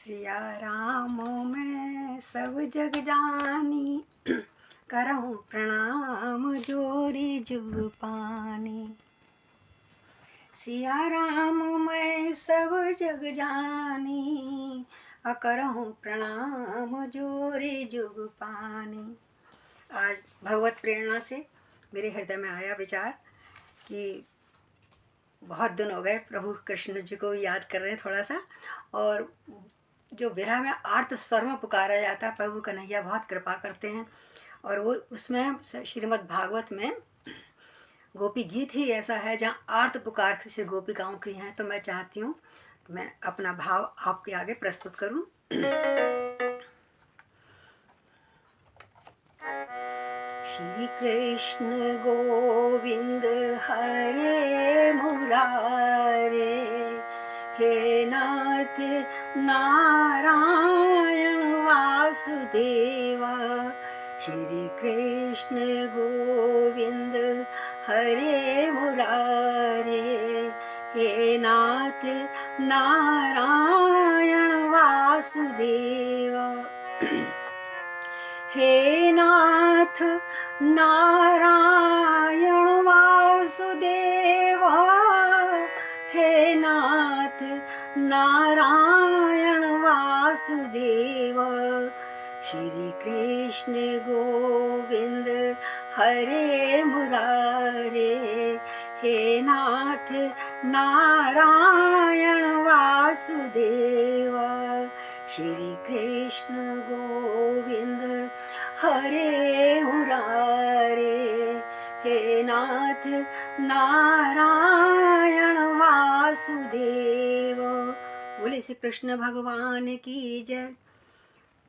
सिया राम मैं सब जग जानी, करहूँ प्रणाम जोरी जुग पानी। सिया राम मैं सब जग जानी, करहूँ प्रणाम जोरी जुग पानी। आज भगवत प्रेरणा से मेरे हृदय में आया विचार कि बहुत दिन हो गए प्रभु कृष्ण जी को याद कर रहे हैं थोड़ा सा, और जो विरह में आर्त स्वर में पुकारा जाता है, प्रभु कन्हैया बहुत कृपा करते हैं। और वो उसमें श्रीमद् भागवत में गोपी गीत ही ऐसा है जहाँ आर्त पुकार श्री गोपिकाओं की हैं। तो मैं चाहती हूँ मैं अपना भाव आपके आगे प्रस्तुत करूँ। श्री कृष्ण गोविंद हरे मुरारे, हे नाथ नारायण वासुदेवा। श्री कृष्ण गोविंद हरे मुरारे, हे नाथ नारायण वासुदेवा। हे नाथ नारायण वासुदेवा, हे नाथ नारायण वासुदेवा। श्री कृष्ण गोविंद हरे मुरारे, हे नाथ नारायण वासुदेवा। श्री कृष्ण गोविंद हरे मुरारे, हे नाथ नारायण वासुदेव। बोले श्री कृष्ण भगवान की जय।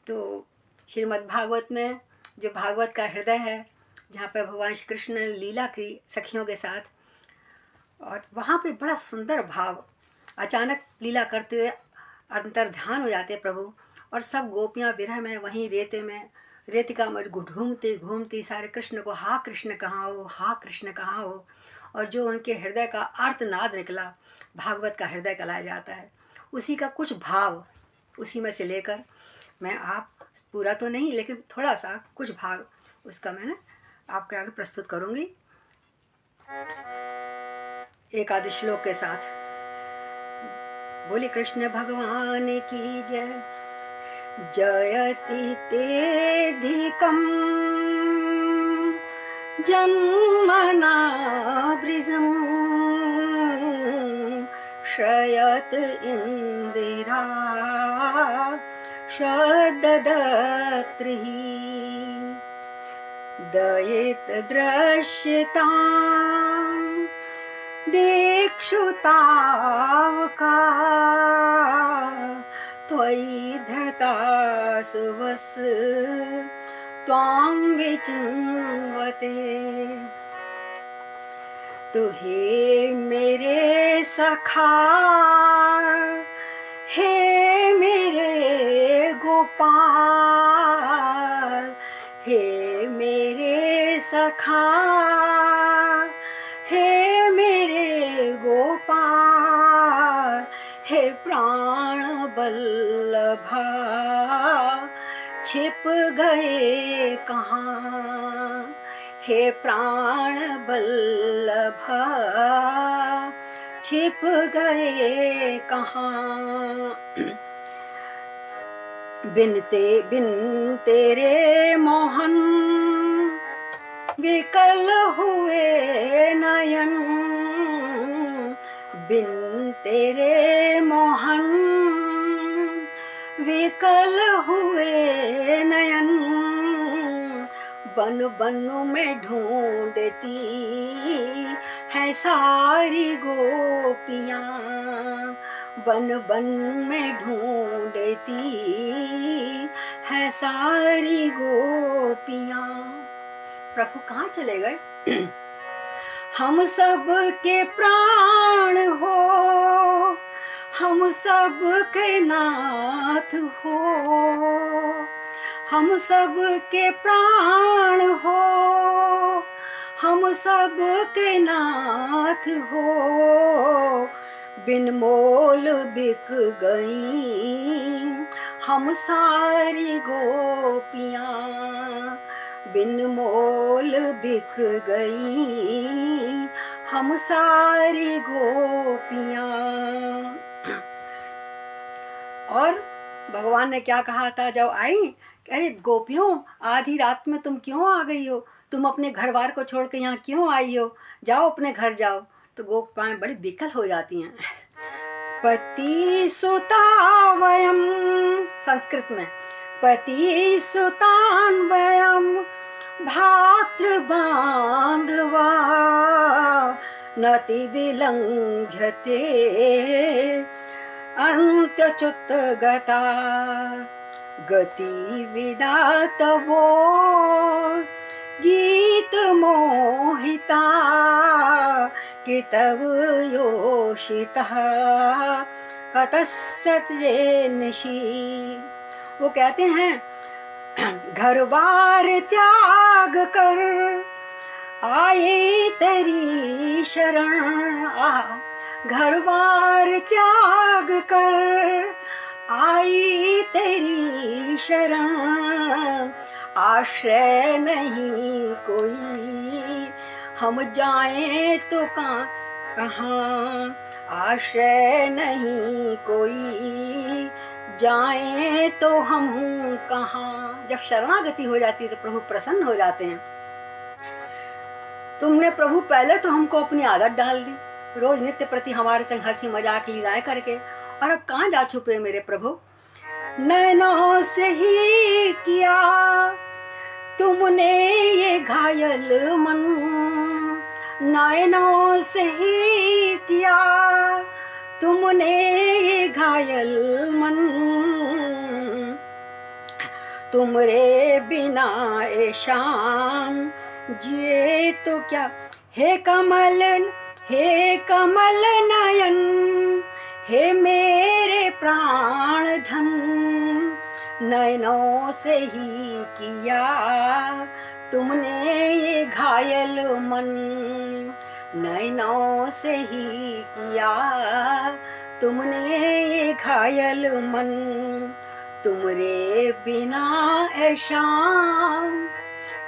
तो श्रीमद् भागवत में जो भागवत का हृदय है, जहाँ पर भगवान श्री कृष्ण ने लीला की सखियों के साथ, और वहाँ पे बड़ा सुंदर भाव, अचानक लीला करते हुए अंतर्ध्यान हो जाते प्रभु, और सब गोपियाँ विरह में वहीं रेतिका में घूमती घूमती सारे कृष्ण को हा कृष्ण कहाँ हो, हा कृष्ण कहाँ हो। और जो उनके हृदय का आर्तनाद निकला, भागवत का हृदय कहलाया जाता है, उसी का कुछ भाव उसी में से लेकर मैं आप पूरा तो नहीं लेकिन थोड़ा सा कुछ भाग उसका मैंने आपके आगे प्रस्तुत करूँगी एक आदि श्लोक के साथ। बोले कृष्ण भगवान की जय। जयति तेधिकं जन्मना वृजं, श्रयत इंदिरा शददत्रिः। दयित दृश्यतां दिक्षुतावका, त्वयि धृतासवस त्वां विचिन्वते। तु हे मेरे सखा, हे मेरे गोपाल, हे मेरे सखा, हे मेरे गोपाल। हे प्राण बल्लभा छिप गए कहाँ, हे प्राण बल्लभा छिप गए कहाँ। बिन तेरे मोहन विकल हुए नयन, बिन तेरे मोहन विकल हुए नयन। बन बन में ढूंढती है सारी गोपियाँ, बन बन में ढूंढती है सारी गोपियाँ। प्रभु कहाँ चले गए? हम सब के प्राण हो, हम सब के नाथ हो, हम सब के प्राण हो, हम सब के नाथ हो। बिन मोल बिक गई हम सारी गोपियां बिन मोल बिक गई, हम सारी गोपियां। और भगवान ने क्या कहा था जब आई, अरे गोपियों, आधी रात में तुम क्यों आ गई हो, तुम अपने घर बार को छोड़ के यहाँ क्यों आई हो, जाओ अपने घर जाओ। तो गोपियाँ बड़ी विकल हो जाती हैं। पति सुता वयम, संस्कृत में, पति सुतान वयम भातृ बांधवा नति विलंघ्यते अंत्यच्युत गता गति विदातवो गीत मोहिता कितव योषितः कतस्य निशी। वो कहते हैं घर बार त्याग कर आए तेरी शरण, घर बार त्याग कर आई तेरी शरण, आश्रय नहीं कोई हम जाएं तो कहाँ, आश्रय नहीं कोई जाएं तो हम कहाँ। जब शरणागति हो जाती है तो प्रभु प्रसन्न हो जाते हैं। तुमने प्रभु पहले तो हमको अपनी आदत डाल दी, रोज नित्य प्रति हमारे संग हंसी मजाक लीलाएं करके, और अब कहाँ जा छुपे मेरे प्रभु। नैनों से ही किया तुमने ये घायल मन, नैनों से ही किया तुमने ये घायल मन, तुमरे बिना ए शाम जिए तो क्या। हे कमल नयन, हे मेरे प्राण धन, नैनों से ही किया तुमने ये घायल मन, नैनों से ही किया तुमने ये घायल मन, तुमरे बिना ए शाम,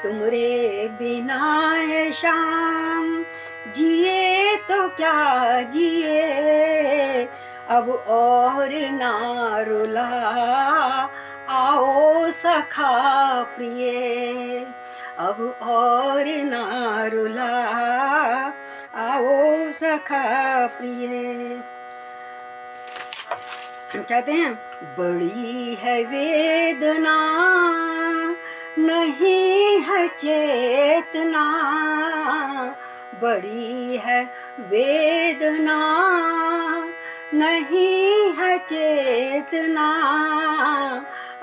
तुमरे बिना ए शाम जिए तो क्या जिए, अब और ना रुला आओ सखा प्रिय, अब और ना रुला आओ सखा प्रिय। कहते हैं बड़ी है वेदना नहीं है चेतना, बड़ी है वेदना नहीं है चेतना,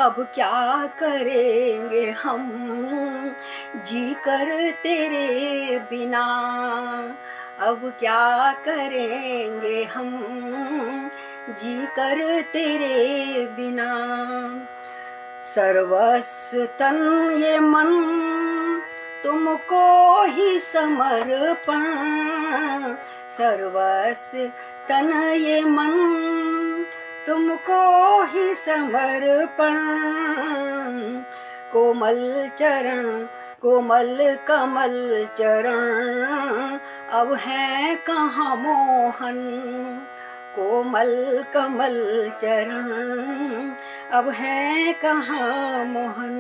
अब क्या करेंगे हम जी कर तेरे बिना, अब क्या करेंगे हम जी कर तेरे बिना। सर्वस्व तन ये मन तुमको ही समर्पण, सर्वस्व तन ये मन तुमको ही समर्पण, कोमल चरण कोमल कमल चरण अब है कहाँ मोहन, कोमल कमल चरण अब है कहाँ मोहन।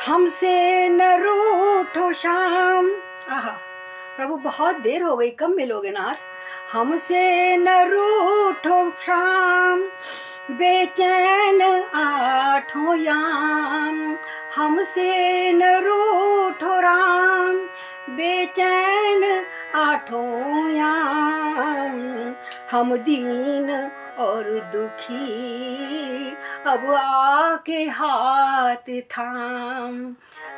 हमसे न रूठो शाम, आहा प्रभु बहुत देर हो गई, कब मिलोगे नाथ। हमसे न रूठो शाम बेचैन आठों याम, हमसे न रूठो राम बेचैन आठों याम, हम दीन और दुखी अब आके हाथ थाम,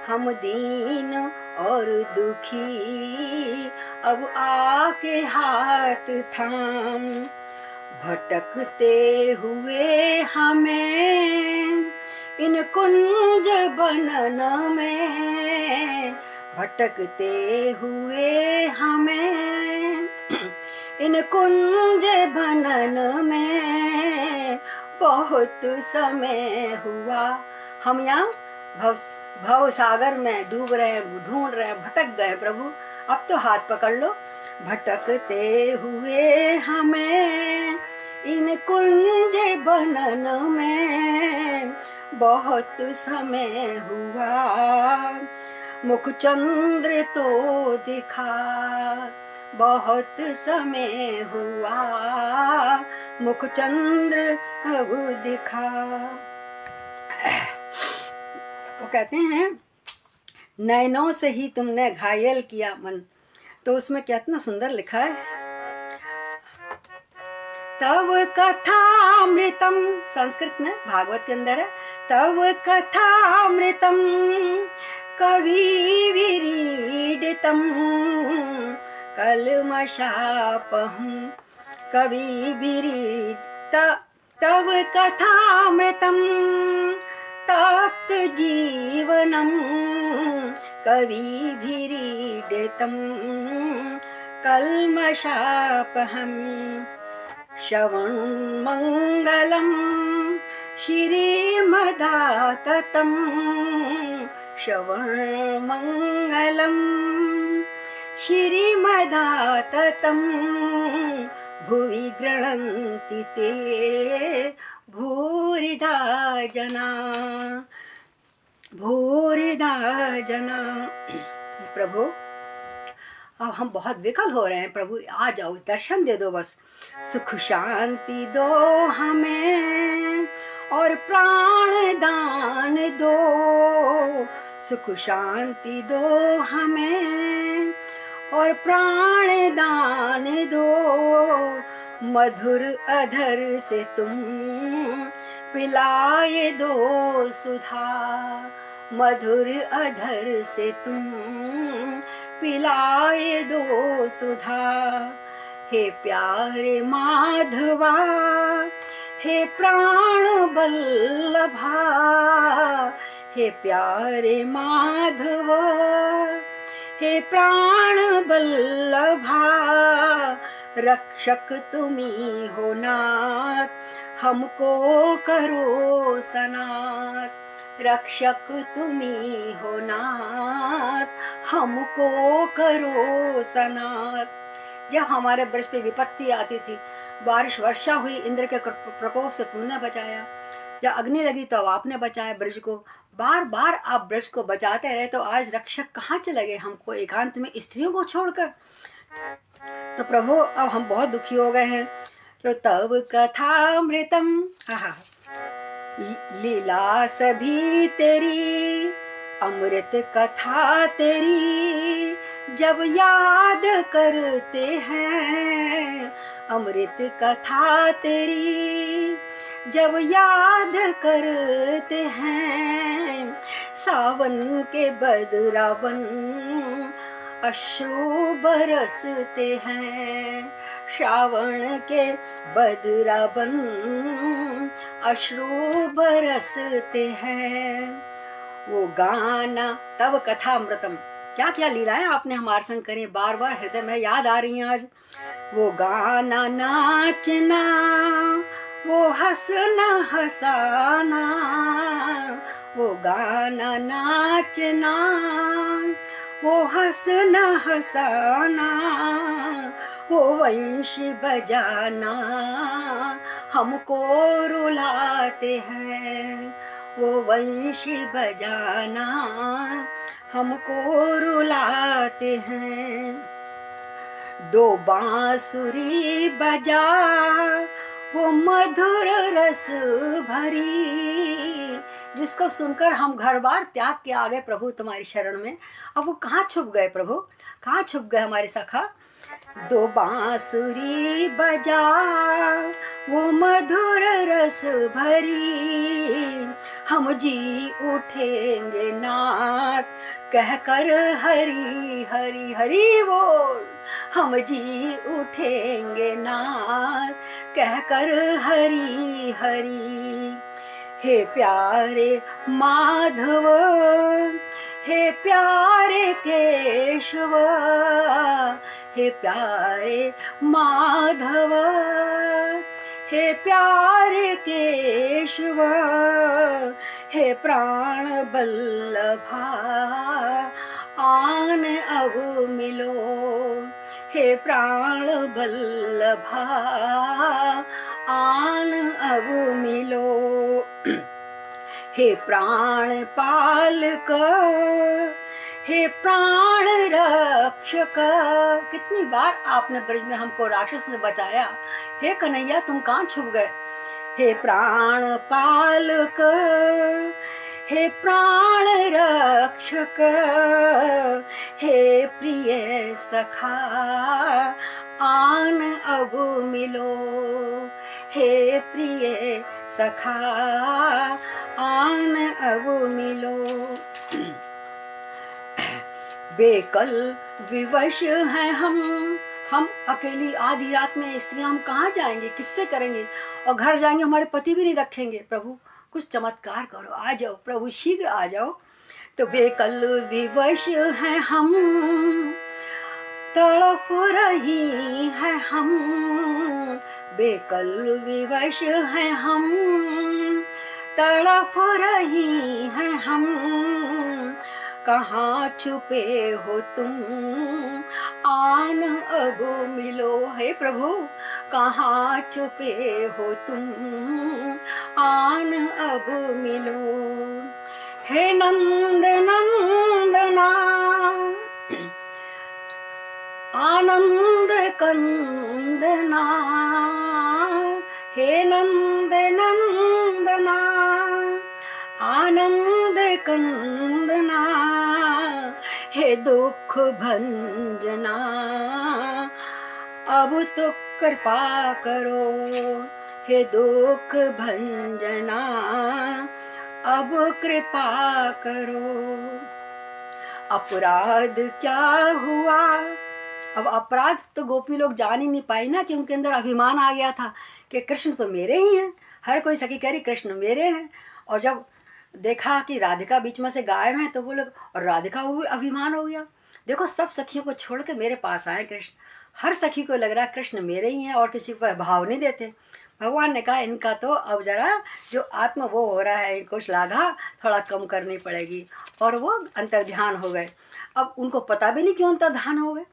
हम दीन और दुखी अब आके हाथ थाम, भटकते हुए हमें इन कुंज बनन में, भटकते हुए हमें इन कुंज बनन में बहुत समय हुआ। हम यहाँ भव सागर में डूब रहे हैं, ढूंढ रहे हैं, भटक गए प्रभु, अब तो हाथ पकड़ लो। भटकते हुए हमें इन कुंज बनन में बहुत समय हुआ। मुख चंद्र तो दिखा, बहुत समय हुआ, मुख चंद्र अब दिखा। वो कहते हैं नैनों से ही तुमने घायल किया मन, तो उसमें कितना सुंदर लिखा है, तव कथामृतम, संस्कृत में भागवत के अंदर है, तव कथामृतम कवि विरीडितम कल्मषापहं कवि विरीड, तव कथामृतम तप्त जीवनम कवि विरीडितम कल्मषापहं श्रवण मंगलम श्रीमदाततम श्रवण मंगलम श्रीमदाततम भुवि गृह्णन्ति ते भूरिदा जना, भूरिदा जना। प्रभु अब हम बहुत विकल हो रहे हैं प्रभु, आ जाओ, दर्शन दे दो, बस सुख शांति दो हमें और प्राण दान दो, सुख शांति दो हमें और प्राण दान दो। मधुर अधर से तुम पिलाए दो सुधा, मधुर अधर से तुम पिलाए दो सुधा। हे प्यारे माधवा, हे प्राण बल्लभा, हे प्यारे माधवा, हे प्राण बल्लभा, रक्षक तुम्ही हो नाथ, हमको करो सनाथ, रक्षक तुम्ही हो नाथ, हमको करो सनाथ। जब हमारे ब्रज पे विपत्ति आती थी, बारिश वर्षा हुई, इंद्र के प्रकोप से तुमने बचाया, जब अग्नि लगी तो आपने बचाया ब्रज को, बार बार आप ब्रज को बचाते रहे, तो आज रक्षक कहाँ चले गए हमको एकांत में स्त्रियों को छोड़कर। तो प्रभु अब हम बहुत दुखी हो गए हैं। तो तब कथामृतम, लीला सभी तेरी, अमृत कथा तेरी जब याद करते हैं, अमृत कथा तेरी जब याद करते हैं, सावन के बदरावन अश्रु बरसते हैं, श्रावण के बदरावन अश्रु बरसते हैं। वो गाना तब कथामृतम, क्या क्या लीलाएं आपने हमारे संग करी, बार बार हृदय में याद आ रही हैं आज। वो गाना नाचना, वो हंसना हंसाना, वो गाना नाचना, वो हंसना हंसाना, वो वंशी बजाना हमको रुलाते हैं, वो वंशी बजाना हमको रुलाते हैं। दो बांसुरी बजा वो मधुर रस भरी, जिसको सुनकर हम घर बार त्याग के आ गए प्रभु तुम्हारी शरण में। अब वो कहाँ छुप गए प्रभु, कहाँ छुप गए हमारे सखा। दो बांसुरी बजा वो मधुर रस भरी, हम जी उठेंगे नाथ कहकर हरी हरी हरी बोल, हम जी उठेंगे नाथ कहकर हरी हरी। हे प्यारे माधव, हे प्यारे केशव, हे प्यारे माधव, हे प्यार केशव, हे प्राण बल्लभा, आन अब मिलो, हे प्राण बल्लभा, आन अब मिलो, हे प्राण पालक, हे प्राण रक्षक। कितनी बार आपने ब्रज में हमको राक्षस से बचाया, हे कन्हैया तुम कहाँ छुप गए। हे प्राण पालक, हे प्राण रक्षक, हे प्रिय सखा, आन अब मिलो, हे प्रिय सखा, आन अब मिलो। बेकल विवश हैं हम अकेली आधी रात में स्त्री, हम कहाँ जाएंगे, किससे करेंगे, और घर जाएंगे हमारे पति भी नहीं रखेंगे। प्रभु कुछ चमत्कार करो, आ जाओ प्रभु, शीघ्र आ जाओ। तो बेकल विवश हैं हम, तड़फ रही है हम, बेकल विवश हैं हम, तड़फ रही हैं हम, कहाँ छुपे हो तुम, आन अब मिलो। हे प्रभु कहाँ छुपे हो तुम, आन अब मिलो। हे नंद नंदना, आनंद कंदना, हे नंद नंदना, आनंद कंदना, हे दुख भंजना, अब तो कृपा करो, हे दुख भंजना, अब कृपा करो। अपराध क्या हुआ, अब अपराध तो गोपी लोग जान ही नहीं पाई ना, कि उनके अंदर अभिमान आ गया था कि कृष्ण तो मेरे ही हैं। हर कोई सखी कह रही कृष्ण मेरे हैं, और जब देखा कि राधिका बीच में से गायब है तो वो लोग, और राधिका को भी अभिमान हो गया। देखो सब सखियों को छोड़ के मेरे पास आए कृष्ण, हर सखी को लग रहा है कृष्ण मेरे ही हैं, और किसी को भाव नहीं देते। भगवान ने कहा इनका तो अब जरा जो आत्म वो हो रहा है, इनको श्लाघा थोड़ा कम करनी पड़ेगी, और वो अंतर्ध्यान हो गए। अब उनको पता भी नहीं क्यों अंतर्ध्यान हो गए।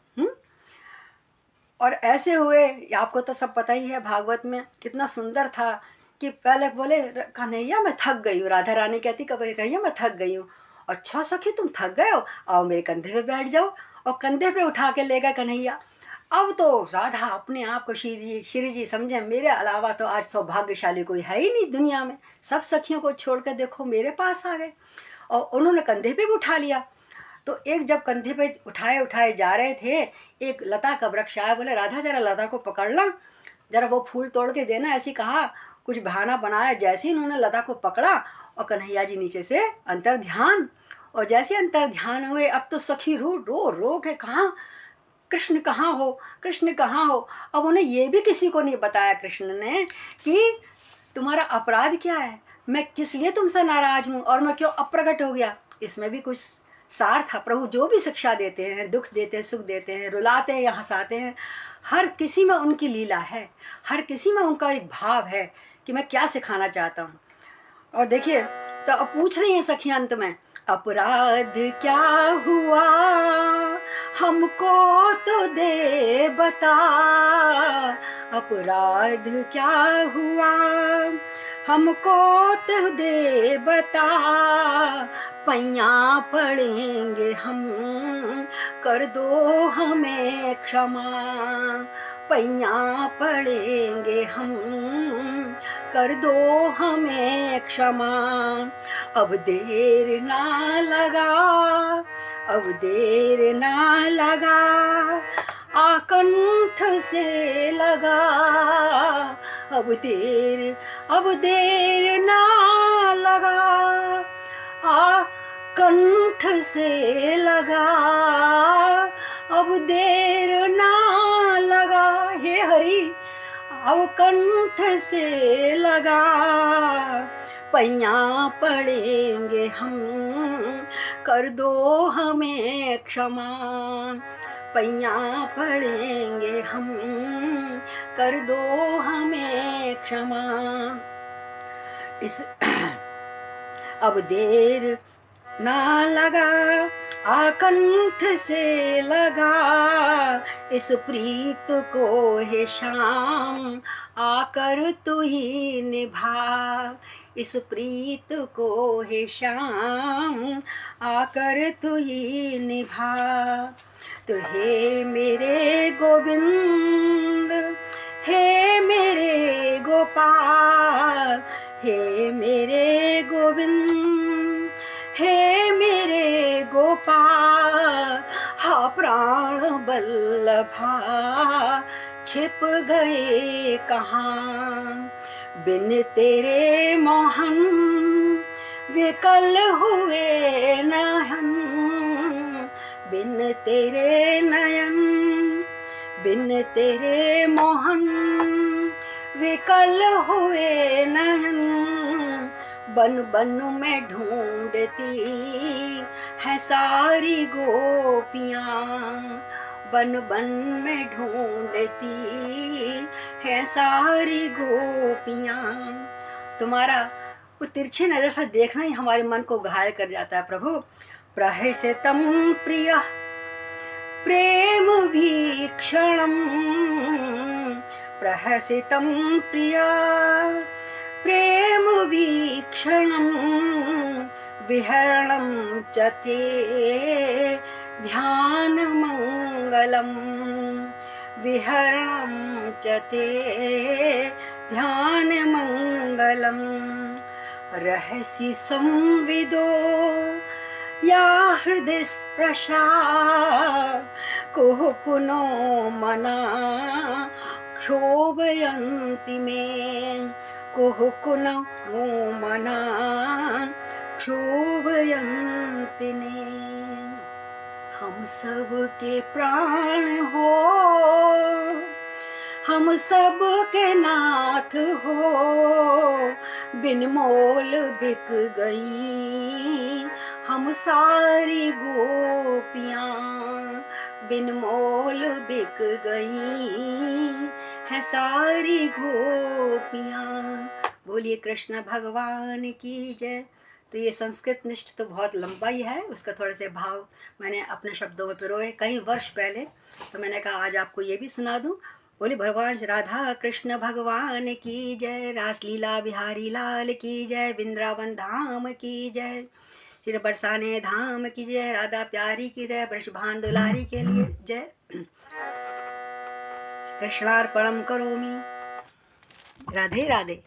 और ऐसे हुए, आपको तो सब पता ही है, भागवत में कितना सुंदर था कि पहले बोले कन्हैया मैं थक गई हूँ, राधा रानी कहती कभी कन्हैया मैं थक गई हूँ। अच्छा सखी तुम थक गए हो, आओ मेरे कंधे पे बैठ जाओ, और कंधे पे उठा के ले गए कन्हैया। अब तो राधा अपने आप को श्री जी समझे, मेरे अलावा तो आज सौभाग्यशाली कोई है ही नहीं दुनिया में, सब सखियों को छोड़ कर देखो मेरे पास आ गए, और उन्होंने कंधे पे भी उठा लिया। तो एक जब कंधे पे उठाए उठाए जा रहे थे, एक लता का वृक्ष आया, बोले राधा जरा लता को पकड़ना, जरा वो फूल तोड़ के देना, ऐसी कहा, कुछ बहाना बनाया। जैसे ही उन्होंने लता को पकड़ा, और कन्हैया जी नीचे से अंतर ध्यान, और जैसे अंतर ध्यान हुए, अब तो सखी रो रो रो के कहाँ कृष्ण कहाँ हो, कृष्ण कहाँ हो। अब उन्हें ये भी किसी को नहीं बताया कृष्ण ने कि तुम्हारा अपराध क्या है, मैं किस लिए तुमसे नाराज हूँ, और मैं क्यों अप्रकट हो गया। इसमें भी कुछ सार था। प्रभु जो भी शिक्षा देते हैं, दुख देते हैं, सुख देते हैं, रुलाते हैं या हंसाते हैं, हर किसी में उनकी लीला है, हर किसी में उनका एक भाव है कि मैं क्या सिखाना चाहता हूँ। और देखिए तो अब पूछ रही हैं सखी अंत में, अपराध क्या हुआ हमको तो दे बता, अपराध क्या हुआ हमको तो दे बता, पैया पड़ेंगे हम कर दो हमें क्षमा, पैया पड़ेंगे हम कर दो हमें क्षमा। अब देर ना लगा, अब देर ना लगा, आकंठ से लगा, अब देर ना लगा, आकंठ से लगा, अब देर ना लगा। हे हरि अब कंठ से लगा, पैया पड़ेंगे हम कर दो हमें क्षमा, पैया पड़ेंगे हम, कर दो हमें क्षमा। इस अब देर ना लगा, आकंठ से लगा, इस प्रीत को है शाम, आकर तू ही निभा। इस प्रीत को है शाम, आकर तू ही निभा। तो हे मेरे गोविंद, हे मेरे गोपाल, हे मेरे गोविंद, हे मेरे गोपाल, हा प्राण बल्लभा, छिप गए कहाँ। बिन तेरे मोहन विकल हुए नयन, बिन तेरे नयन, बिन तेरे मोहन विकल हुए नयन। बन बन में ढूंढती है सारी गोपियाँ, बन बन में ढूंढती है सारी गोपियाँ। तुम्हारा वो तिरछी नजर से देखना ही हमारे मन को घायल कर जाता है प्रभु। प्रहसितं प्रियः प्रेम वीक्षणं, प्रहसितं प्रियः प्रेम वीक्षणं, विहरणं च ते ध्यान मंगलम, विहरणं च ते ध्यान मंगलम। रहसि संविदो या हृदय स्पृशा, कुहुकुनो मना क्षोभयन्ति मे, कुहुकुनो मना क्षोभयन्ति मे। हम सब के प्राण हो, हम सब के नाथ हो, बिन मोल बिक गई हम सारी गोपियाँ, बिन मोल बिक गई है सारी गोपियाँ। बोलिए कृष्ण भगवान की जय। तो ये संस्कृत निष्ठ तो बहुत लंबा ही है, उसका थोड़े से भाव मैंने अपने शब्दों में पिरोए कई वर्ष पहले, तो मैंने कहा आज आपको ये भी सुना दूं। बोली भगवान राधा कृष्ण भगवान की जय, रासलीला बिहारी लाल की जय, वृंदावन धाम की जय, श्री बरसाने धाम की जय, राधा प्यारी की जय, वृषभान दुलारी के लिए जय। कृष्णार्पणम करोमि। राधे राधे।